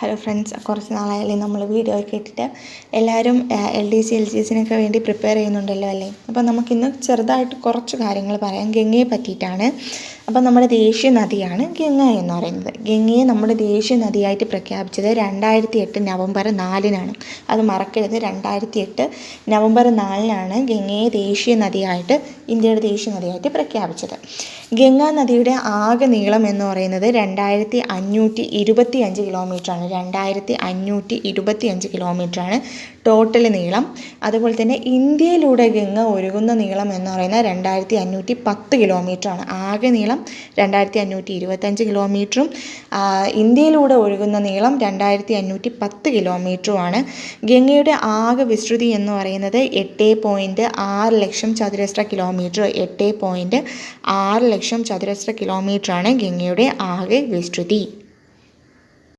Hello friends, കുറച്ച് നാളായാലേ നമ്മൾ video ഒക്കെ ഇട്ടിട്ട് എല്ലാവരും LDC LGSനൊക്കെ വേണ്ടി പ്രിപ്പയർ ചെയ്യുന്നുണ്ടല്ലോ അല്ലേ. അപ്പോൾ നമുക്കിന്ന് ചെറുതായിട്ട് കുറച്ച് കാര്യങ്ങൾ പറയാം ഗംഗയെ പറ്റിയിട്ടാണ്. അപ്പോൾ നമ്മുടെ ദേശീയ നദിയാണ് ഗംഗ എന്ന് പറയുന്നത്. ഗംഗയെ നമ്മുടെ ദേശീയ നദിയായിട്ട് പ്രഖ്യാപിച്ചത് 2008 നവംബർ 4-നാണ്. അത് മറക്കരുത്, 2008 നവംബർ 4-നാണ് ഗംഗയെ ദേശീയ നദിയായിട്ട്, ഇന്ത്യയുടെ ദേശീയ നദിയായിട്ട് പ്രഖ്യാപിച്ചത്. ഗംഗാ നദിയുടെ ആകെ നീളം എന്ന് പറയുന്നത് 2525 കിലോമീറ്ററാണ്. 2525 കിലോമീറ്ററാണ് ടോട്ടൽ നീളം. അതുപോലെ തന്നെ ഇന്ത്യയിലൂടെ ഗംഗ ഒഴുകുന്ന നീളം എന്ന് പറയുന്നത് 2510 കിലോമീറ്ററാണ്. ആകെ നീളം 2525 കിലോമീറ്ററും ഇന്ത്യയിലൂടെ ഒഴുകുന്ന നീളം 2510 കിലോമീറ്ററുമാണ്. ഗംഗയുടെ ആകെ വിസ്തൃതി എന്ന് പറയുന്നത് 8.6 ലക്ഷം ചതുരശ്ര കിലോമീറ്റർ. 8.6 ലക്ഷം ചതുരശ്ര കിലോമീറ്ററാണ് ഗംഗയുടെ ആകെ വിസ്തൃതി.